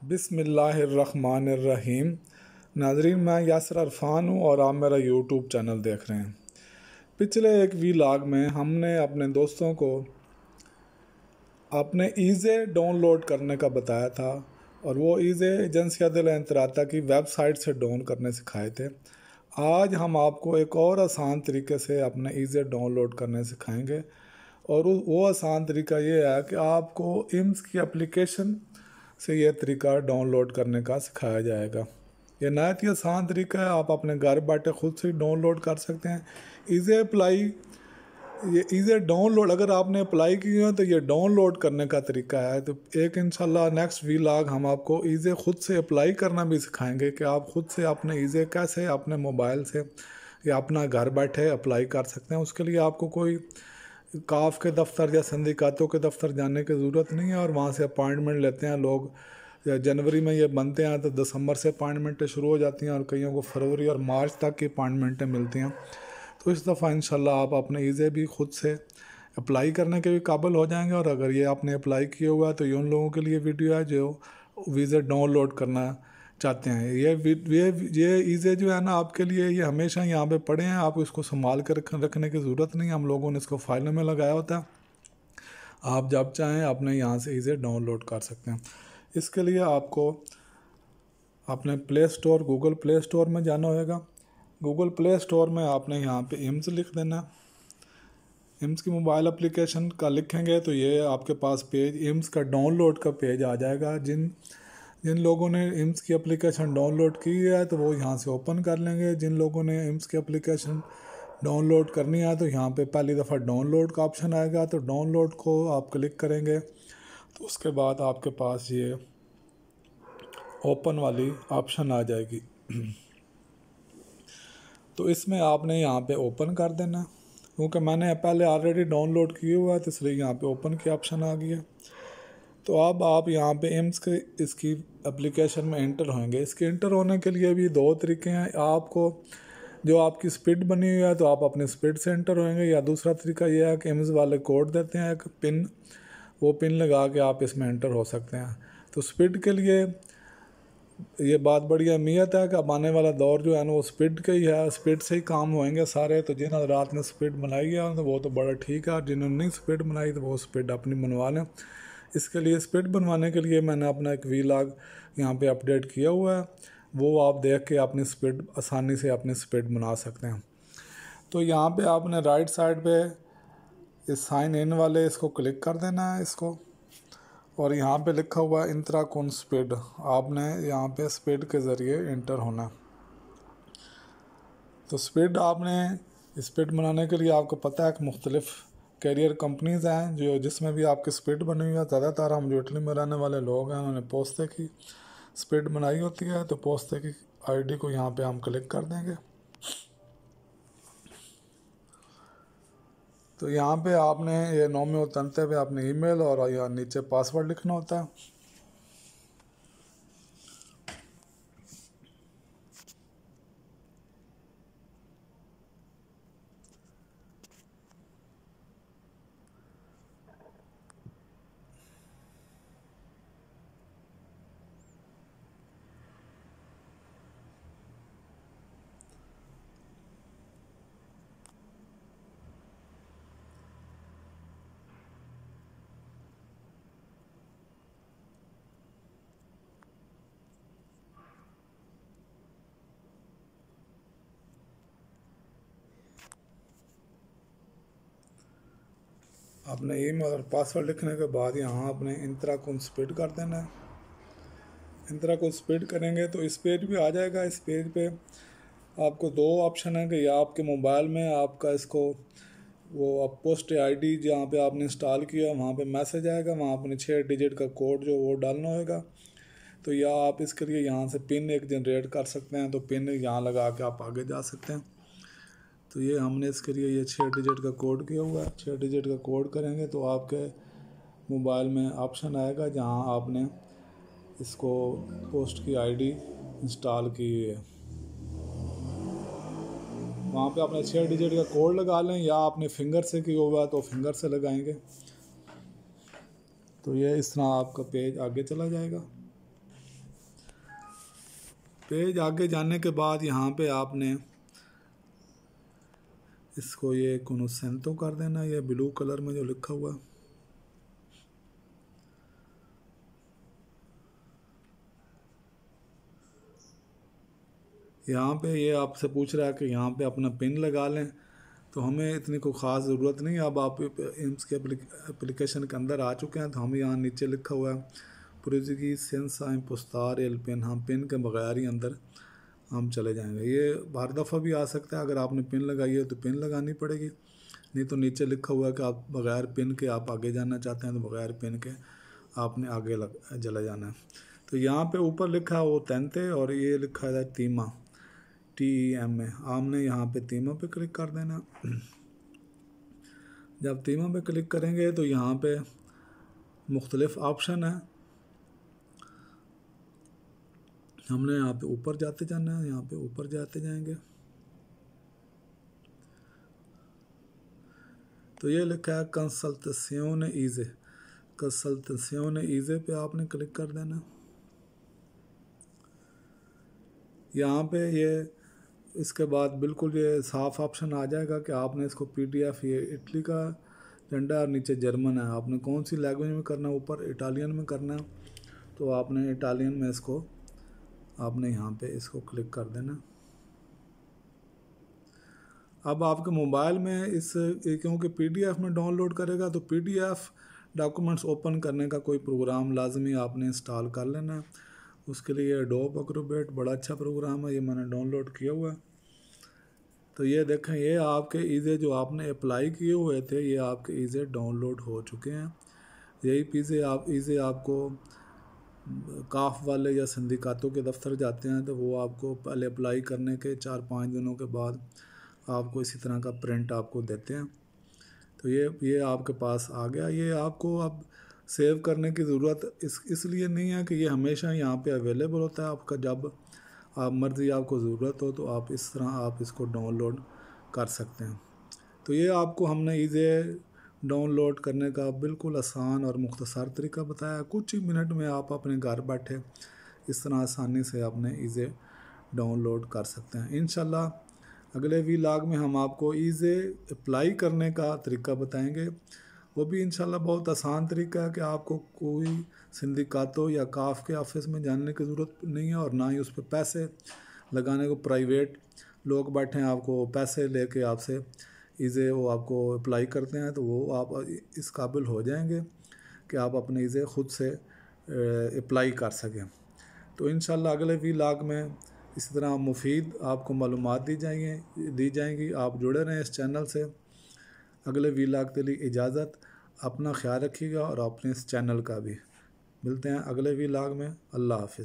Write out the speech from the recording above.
बिस्मिल्लाहिर्रहमानिर्रहीम। नाज़रीन, मैं यासर अरफान हूँ और आप मेरा यूट्यूब चैनल देख रहे हैं। पिछले एक वीलॉग में हमने अपने दोस्तों को अपने ईज़े डाउनलोड करने का बताया था और वो ईज़े एजेंसियात इंतराता की वेबसाइट से डाउन करने सिखाए थे। आज हम आपको एक और आसान तरीके से अपने ईज़े डाउनलोड करने सिखाएंगे और वो आसान तरीका ये है कि आपको इम्स की एप्लीकेशन से ये तरीका डाउनलोड करने का सिखाया जाएगा। ये नहायत ही आसान तरीका है, आप अपने घर बैठे खुद से डाउनलोड कर सकते हैं। ईज़े अप्लाई, ये ईज़े डाउनलोड अगर आपने अप्लाई किया है तो ये डाउनलोड करने का तरीका है। तो एक इंशाल्लाह नेक्स्ट वीलॉग हम आपको ईज़े खुद से अप्लाई करना भी सिखाएंगे कि आप खुद से अपने ईज़े कैसे अपने मोबाइल से या अपना घर बैठे अप्लाई कर सकते हैं। उसके लिए आपको कोई काफ के दफ्तर या सिंडिकातों के दफ्तर जाने की ज़रूरत नहीं है और वहाँ से अपॉइंटमेंट लेते हैं लोग। जनवरी में ये बनते हैं तो दिसंबर से अपॉइंटमेंटें शुरू हो जाती हैं और कईयों को फरवरी और मार्च तक की अपॉइंटमेंटें मिलती हैं। तो इस दफ़ा इंशाल्लाह आप अपने ईज़े भी खुद से अप्लाई करने के भी काबिल हो जाएंगे। और अगर ये आपने अप्लाई किया हुआ है तो ये उन लोगों के लिए वीडियो है जो वीज़ा डाउनलोड करना चाहते हैं। ये ईज़े जो है ना आपके लिए, ये हमेशा यहाँ पे पड़े हैं, आप इसको संभाल कर रखने की ज़रूरत नहीं। हम लोगों ने इसको फाइलों में लगाया होता है, आप जब चाहें अपने यहाँ से ईज़े डाउनलोड कर सकते हैं। इसके लिए आपको अपने play store, Google play store में जाना होगा। गूगल प्ले स्टोर में आपने यहाँ पे इम्स लिख देना। इम्स की मोबाइल एप्लीकेशन का लिखेंगे तो ये आपके पास पेज इम्स का डाउनलोड का पेज आ जाएगा। जिन जिन लोगों ने इम्स की एप्लीकेशन डाउनलोड की है तो वो यहाँ से ओपन कर लेंगे। जिन लोगों ने इम्स की एप्लीकेशन डाउनलोड करनी है तो यहाँ पे पहली दफ़ा डाउनलोड का ऑप्शन आएगा, तो डाउनलोड को आप क्लिक करेंगे तो उसके बाद आपके पास ये ओपन वाली ऑप्शन आ जाएगी। तो इसमें आपने यहाँ पे ओपन कर देना, क्योंकि मैंने पहले ऑलरेडी डाउनलोड किया हुआ है तो इसलिए यहाँ पे ओपन की ऑप्शन आ गई है। तो अब आप यहाँ पे एम्स के इसकी एप्लीकेशन में इंटर होंगे। इसके इंटर होने के लिए भी दो तरीके हैं। आपको जो आपकी स्पीड बनी हुई है तो आप अपनी स्पीड से इंटर होंगे, या दूसरा तरीका यह है कि एम्स वाले कोड देते हैं एक पिन, वो पिन लगा के आप इसमें इंटर हो सकते हैं। तो स्पीड के लिए ये बात बड़ी अहमियत है कि अब आने वाला दौर जो है ना वो स्पीड का ही है, स्पीड से ही काम होएंगे सारे। तो जिन रात ने स्पीड बनाई है तो वो तो बड़ा ठीक है, जिन्होंने नहीं स्पीड बनाई तो वो स्पीड अपनी बनवा लें। इसके लिए स्पीड बनवाने के लिए मैंने अपना एक वीलॉग यहाँ पे अपडेट किया हुआ है, वो आप देख के अपनी स्पीड आसानी से अपनी स्पीड बना सकते हैं। तो यहाँ पे आपने राइट साइड पे इस साइन इन वाले इसको क्लिक कर देना है इसको, और यहाँ पे लिखा हुआ है इंतराकुन स्पीड, आपने यहाँ पे स्पीड के ज़रिए इंटर होना। तो स्पीड आपने स्पीड बनाने के लिए आपको पता है कि मुख्तलिफ़ कैरियर कंपनीज़ हैं जो जिसमें भी आपकी स्पीड बनी हुई है। ज़्यादातर हम जो इटली में रहने वाले लोग हैं उन्होंने पोस्ते की स्पीड बनाई होती है, तो पोस्ते की आईडी को यहाँ पे हम क्लिक कर देंगे। तो यहाँ पे आपने ये नोमे उतरते हुए अपने ईमेल और यहाँ नीचे पासवर्ड लिखना होता है। आपने ईमेल और पासवर्ड लिखने के बाद यहाँ आपने इंतराकुन स्पीड कर देना है। इंतराकुन स्पीड करेंगे तो इस पेज पे आ जाएगा। इस पेज पे आपको दो ऑप्शन है कि या आपके मोबाइल में आपका इसको वो आप पोस्ट आईडी जहाँ पे आपने इंस्टॉल किया वहाँ पे मैसेज आएगा, वहाँ अपने 6 डिजिट का कोड जो वो डालना होगा। तो या आप इसके लिए यहाँ से पिन एक जनरेट कर सकते हैं, तो पिन यहाँ लगा के आप आगे जा सकते हैं। तो ये हमने इसके लिए ये 6 डिजिट का कोड किया हुआ है। 6 डिजिट का कोड करेंगे तो आपके मोबाइल में ऑप्शन आएगा जहाँ आपने इसको पोस्ट की आईडी इंस्टॉल की है, वहाँ पे आपने 6 डिजिट का कोड लगा लें, या आपने फिंगर से किया हुआ है तो फिंगर से लगाएंगे। तो ये इस तरह आपका पेज आगे चला जाएगा। पेज आगे जाने के बाद यहाँ पे आपने इसको ये कोनोसेंतो कर देना, ये ब्लू कलर में जो लिखा हुआ है। यहाँ पे ये आपसे पूछ रहा है कि यहाँ पे अपना पिन लगा लें, तो हमें इतनी कोई ख़ास ज़रूरत नहीं है। अब आप इसके एप्लीकेशन के अंदर आ चुके हैं, तो हम यहाँ नीचे लिखा हुआ है पुरजगी सेंस पुस्तार एल पिन, हम पिन के बगैर ही अंदर हम चले जाएंगे। ये हर दफ़ा भी आ सकता है, अगर आपने पिन लगाई है तो पिन लगानी पड़ेगी, नहीं तो नीचे लिखा हुआ है कि आप बगैर पिन के आप आगे जाना चाहते हैं तो बगैर पिन के आपने आगे चला जाना है। तो यहाँ पे ऊपर लिखा है वो तेंते और ये लिखा है तीमा, TEMA। आपने यहाँ पे तीमा पे क्लिक कर देना। जब तीमा पे क्लिक करेंगे तो यहाँ पे मुख्तलिफ ऑप्शन है, हमने यहाँ पे ऊपर जाते जाना है, यहाँ पे ऊपर जाते जाएंगे तो ये लिखा है कंसल्टेशन ईज़े, कंसल्टेशन ईज़े पे आपने क्लिक कर देना। यहाँ पे ये इसके बाद बिल्कुल ये साफ ऑप्शन आ जाएगा कि आपने इसको PDF, ये इटली का झंडा और नीचे जर्मन है, आपने कौन सी लैंग्वेज में करना है, ऊपर इटालियन में करना है तो आपने इटालियन में इसको आपने यहाँ पे इसको क्लिक कर देना। अब आपके मोबाइल में इस क्योंकि PDF में डाउनलोड करेगा तो PDF डॉक्यूमेंट्स ओपन करने का कोई प्रोग्राम लाजमी आपने इंस्टॉल कर लेना है। उसके लिए एडोब एक्रोबैट बड़ा अच्छा प्रोग्राम है, ये मैंने डाउनलोड किया हुआ है। तो ये देखें, ये आपके ईज़े जो आपने अप्लाई किए हुए थे ये आपके ईज़े डाउनलोड हो चुके हैं। यही ईज़े आपको काफ वाले या सिंडिकातों के दफ्तर जाते हैं तो वो आपको पहले अप्लाई करने के 4-5 दिनों के बाद आपको इसी तरह का प्रिंट आपको देते हैं। तो ये आपके पास आ गया। ये आपको अब सेव करने की ज़रूरत इसलिए नहीं है कि ये हमेशा यहाँ पे अवेलेबल होता है, आपका जब आप मर्ज़ी आपको ज़रूरत हो तो आप इस तरह आप इसको डाउनलोड कर सकते हैं। तो ये आपको हमने ईज़े डाउनलोड करने का बिल्कुल आसान और मुख्तसर तरीका बताया। कुछ ही मिनट में आप अपने घर बैठे इस तरह आसानी से अपने ईज़े डाउनलोड कर सकते हैं। इंशाल्लाह अगले व्लॉग में हम आपको ईज़े अप्लाई करने का तरीका बताएंगे, वो भी इंशाल्लाह बहुत आसान तरीका है कि आपको कोई सिंडिकातों या काफ के ऑफिस में जाने की ज़रूरत नहीं है और ना ही उस पर पैसे लगाने को प्राइवेट लोग बैठे हैं आपको पैसे लेके आपसे ईज़े वो आपको अप्लाई करते हैं, तो वो आप इस काबिल हो जाएंगे कि आप अपने ईज़े ख़ुद से अप्लाई कर सकें। तो इंशाल्लाह अगले व्लॉग में इसी तरह मुफीद आपको मालूमात दी जाएंगी। आप जुड़े रहें इस चैनल से। अगले व्लॉग के लिए इजाज़त, अपना ख्याल रखिएगा और अपने इस चैनल का भी। मिलते हैं अगले व्लॉग में। अल्लाह हाफ़िज़।